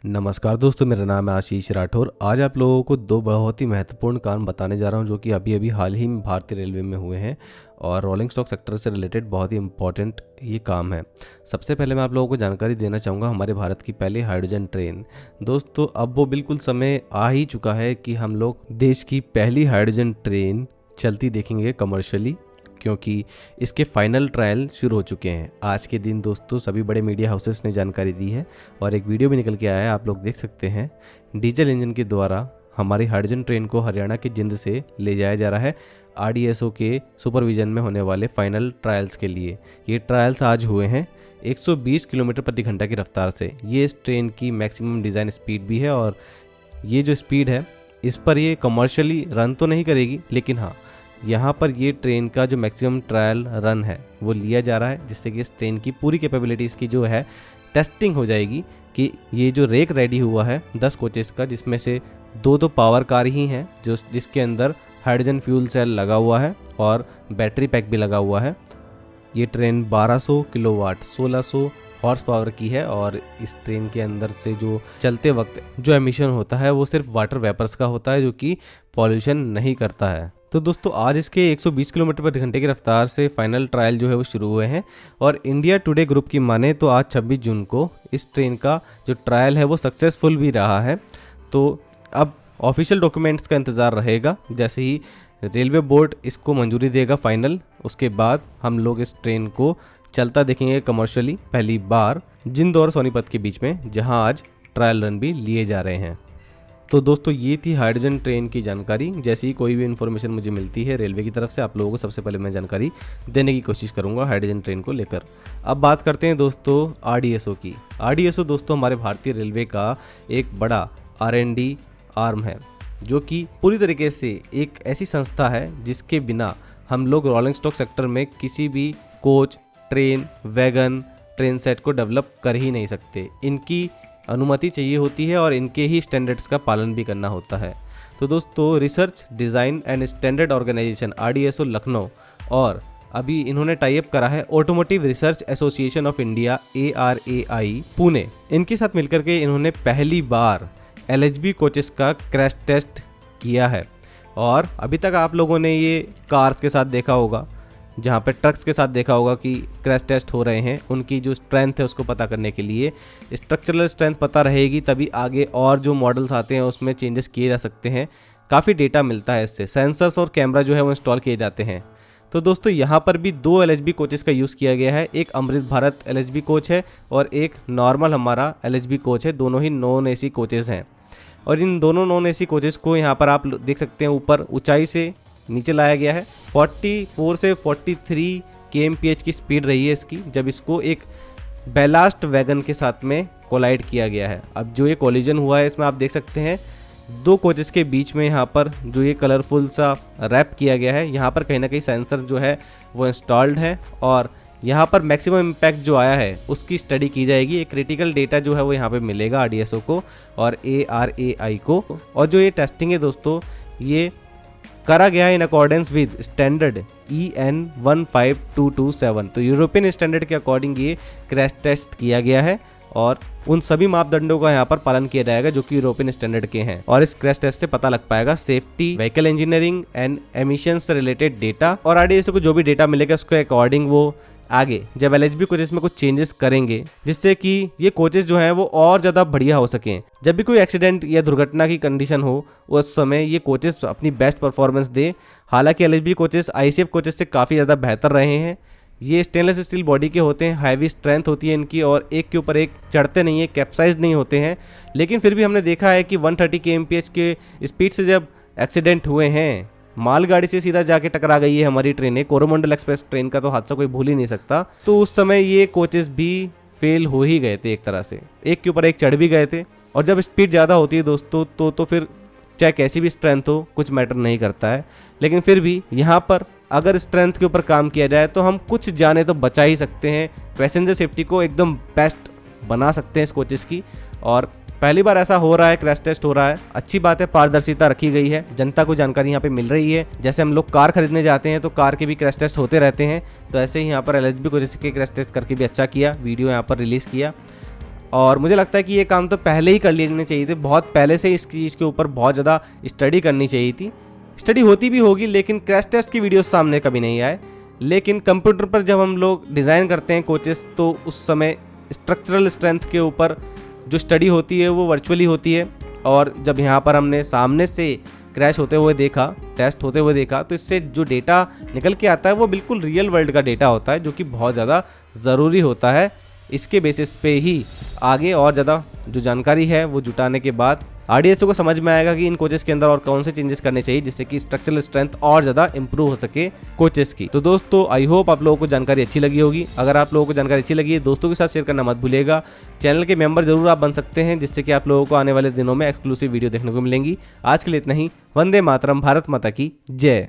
नमस्कार दोस्तों, मेरा नाम है आशीष राठौर। आज आप लोगों को दो बहुत ही महत्वपूर्ण काम बताने जा रहा हूं जो कि अभी अभी हाल ही में भारतीय रेलवे में हुए हैं और रोलिंग स्टॉक सेक्टर से रिलेटेड बहुत ही इंपॉर्टेंट ये काम है। सबसे पहले मैं आप लोगों को जानकारी देना चाहूँगा हमारे भारत की पहली हाइड्रोजन ट्रेन। दोस्तों, अब वो बिल्कुल समय आ ही चुका है कि हम लोग देश की पहली हाइड्रोजन ट्रेन चलती देखेंगे कमर्शियली, क्योंकि इसके फाइनल ट्रायल शुरू हो चुके हैं। आज के दिन दोस्तों सभी बड़े मीडिया हाउसेस ने जानकारी दी है और एक वीडियो भी निकल के आया है, आप लोग देख सकते हैं। डीजल इंजन के द्वारा हमारी हाइड्रोजन ट्रेन को हरियाणा के जिंद से ले जाया जा रहा है आरडीएसओ के सुपरविजन में होने वाले फाइनल ट्रायल्स के लिए। ये ट्रायल्स आज हुए हैं 120 किलोमीटर प्रति घंटा की रफ्तार से। ये इस ट्रेन की मैक्सिमम डिज़ाइन स्पीड भी है और ये जो स्पीड है इस पर ये कमर्शियली रन तो नहीं करेगी, लेकिन हाँ, यहाँ पर ये ट्रेन का जो मैक्सिमम ट्रायल रन है वो लिया जा रहा है, जिससे कि इस ट्रेन की पूरी कैपेबिलिटीज़ की जो है टेस्टिंग हो जाएगी कि ये जो रेक रेडी हुआ है 10 कोचेस का, जिसमें से दो पावर कार ही हैं जिसके अंदर हाइड्रोजन फ्यूल सेल लगा हुआ है और बैटरी पैक भी लगा हुआ है। ये ट्रेन 1200 किलोवाट 1600 हॉर्स पावर की है और इस ट्रेन के अंदर से जो चलते वक्त जो एमिशन होता है वो सिर्फ वाटर वेपर्स का होता है, जो कि पॉल्यूशन नहीं करता है। तो दोस्तों, आज इसके 120 किलोमीटर प्रति घंटे की रफ्तार से फाइनल ट्रायल जो है वो शुरू हुए हैं और इंडिया टुडे ग्रुप की माने तो आज 26 जून को इस ट्रेन का जो ट्रायल है वो सक्सेसफुल भी रहा है। तो अब ऑफिशियल डॉक्यूमेंट्स का इंतज़ार रहेगा। जैसे ही रेलवे बोर्ड इसको मंजूरी देगा फाइनल, उसके बाद हम लोग इस ट्रेन को चलता देखेंगे कमर्शियली पहली बार जिंद और सोनीपत के बीच में, जहां आज ट्रायल रन भी लिए जा रहे हैं। तो दोस्तों, ये थी हाइड्रोजन ट्रेन की जानकारी। जैसे ही कोई भी इन्फॉर्मेशन मुझे मिलती है रेलवे की तरफ से, आप लोगों को सबसे पहले मैं जानकारी देने की कोशिश करूंगा हाइड्रोजन ट्रेन को लेकर। अब बात करते हैं दोस्तों आरडीएसओ की। आरडीएसओ दोस्तों हमारे भारतीय रेलवे का एक बड़ा R&D आर्म है, जो कि पूरी तरीके से एक ऐसी संस्था है जिसके बिना हम लोग रोलिंग स्टॉक सेक्टर में किसी भी coach, train, wagon, train set को डेवलप कर ही नहीं सकते। इनकी अनुमति चाहिए होती है और इनके ही स्टैंडर्ड्स का पालन भी करना होता है। तो दोस्तों, research design and standard organisation RDSO Lucknow और अभी इन्होंने टाई अप करा है automotive research association of India ARAI Pune. इनके साथ मिलकर के इन्होंने पहली बार LHB कोचेस का क्रैश टेस्ट किया है। और अभी तक आप लोगों ने ये कार्स के साथ देखा होगा, जहाँ पे ट्रक्स के साथ देखा होगा कि क्रैश टेस्ट हो रहे हैं। उनकी जो स्ट्रेंथ है उसको पता करने के लिए स्ट्रक्चरल स्ट्रेंथ पता रहेगी, तभी आगे और जो मॉडल्स आते हैं उसमें चेंजेस किए जा सकते हैं। काफ़ी डेटा मिलता है इससे, सेंसर्स और कैमरा जो है वो इंस्टॉल किए जाते हैं। तो दोस्तों, यहाँ पर भी 2 LHB कोचेस का यूज़ किया गया है। एक अमृत भारत LHB कोच है और एक नॉर्मल हमारा LHB कोच है। दोनों ही नॉन AC कोचेस हैं और इन दोनों नॉन AC कोचेस को यहाँ पर आप देख सकते हैं ऊपर ऊंचाई से नीचे लाया गया है। 44 से 43 kmph की स्पीड रही है इसकी, जब इसको एक बैलास्ट वैगन के साथ में कोलाइड किया गया है। अब जो ये कोलिजन हुआ है इसमें आप देख सकते हैं 2 कोचेस के बीच में यहाँ पर जो ये कलरफुल सा रैप किया गया है, यहाँ पर कहीं ना कहीं सेंसर जो है वो इंस्टॉल्ड है और यहाँ पर मैक्सिमम इम्पैक्ट जो आया है उसकी स्टडी की जाएगी। एक क्रिटिकल डेटा जो है वो यहाँ पे मिलेगा आरडीएसओ को और ARAI को। और जो ये टेस्टिंग है दोस्तों, ये करा गया है in accordance with standard EN 15227। तो यूरोपियन स्टैंडर्ड के अकॉर्डिंग ये क्रैश टेस्ट किया गया है और उन सभी मापदंडों का यहाँ पर पालन किया जाएगा जो कि यूरोपियन स्टैंडर्ड के हैं। और इस क्रैश टेस्ट से पता लग पाएगा safety, vehicle engineering and emissions से रिलेटेड डेटा। और आरडीएसओ को जो भी डेटा मिलेगा उसके अकॉर्डिंग वो आगे जब LHB कोचेस में कुछ चेंजेस करेंगे, जिससे कि ये कोचेस जो हैं वो और ज़्यादा बढ़िया हो सकें। जब भी कोई एक्सीडेंट या दुर्घटना की कंडीशन हो उस समय ये कोचेस अपनी बेस्ट परफॉर्मेंस दे। हालांकि LHB कोचेस ICF कोचेस से काफ़ी ज़्यादा बेहतर रहे हैं। ये स्टेनलेस स्टील बॉडी के होते हैं, हैवी स्ट्रेंथ होती है इनकी और एक के ऊपर एक चढ़ते नहीं है, कैप्साइज नहीं होते हैं। लेकिन फिर भी हमने देखा है कि 130 kmph के स्पीड से जब एक्सीडेंट हुए हैं, मालगाड़ी से सीधा जाके टकरा गई है हमारी ट्रेनें। कोरोमंडल एक्सप्रेस ट्रेन का तो हादसा कोई भूल ही नहीं सकता। तो उस समय ये कोचेस भी फेल हो ही गए थे, एक तरह से एक के ऊपर एक चढ़ भी गए थे। और जब स्पीड ज़्यादा होती है दोस्तों तो फिर चाहे कैसी भी स्ट्रेंथ हो कुछ मैटर नहीं करता है। लेकिन फिर भी यहाँ पर अगर स्ट्रेंथ के ऊपर काम किया जाए तो हम कुछ जाने तो बचा ही सकते हैं। पैसेंजर सेफ्टी को एकदम बेस्ट बना सकते हैं इस कोचेस की। और पहली बार ऐसा हो रहा है, क्रैश टेस्ट हो रहा है, अच्छी बात है। पारदर्शिता रखी गई है, जनता को जानकारी यहाँ पे मिल रही है। जैसे हम लोग कार खरीदने जाते हैं तो कार के भी क्रैश टेस्ट होते रहते हैं, तो ऐसे ही यहाँ पर LHB को जैसे क्रैश टेस्ट करके भी अच्छा किया, वीडियो यहाँ पर रिलीज़ किया। और मुझे लगता है कि ये काम तो पहले ही कर लेने चाहिए थे, बहुत पहले से इस चीज़ के ऊपर बहुत ज़्यादा स्टडी करनी चाहिए थी। स्टडी होती भी होगी लेकिन क्रैश टेस्ट की वीडियोस सामने कभी नहीं आए। लेकिन कंप्यूटर पर जब हम लोग डिज़ाइन करते हैं कोचेस, तो उस समय स्ट्रक्चरल स्ट्रेंथ के ऊपर जो स्टडी होती है वो वर्चुअली होती है। और जब यहाँ पर हमने सामने से क्रैश होते हुए देखा, टेस्ट होते हुए देखा, तो इससे जो डेटा निकल के आता है वो बिल्कुल रियल वर्ल्ड का डेटा होता है, जो कि बहुत ज़्यादा ज़रूरी होता है। इसके बेसिस पे ही आगे और ज़्यादा जो जानकारी है वो जुटाने के बाद RDSO को समझ में आएगा कि इन कोचेस के अंदर और कौन से चेंजेस करने चाहिए जिससे कि स्ट्रक्चरल स्ट्रेंथ और ज़्यादा इंप्रूव हो सके कोचेस की। तो दोस्तों आई होप आप लोगों को जानकारी अच्छी लगी होगी। अगर आप लोगों को जानकारी अच्छी लगी है दोस्तों के साथ शेयर करना मत भूलिएगा। चैनल के मेंबर जरूर आप बन सकते हैं, जिससे कि आप लोगों को आने वाले दिनों में एक्सक्लूसिव वीडियो देखने को मिलेंगी। आज के लिए इतना ही। वंदे मातरम, भारत माता की जय।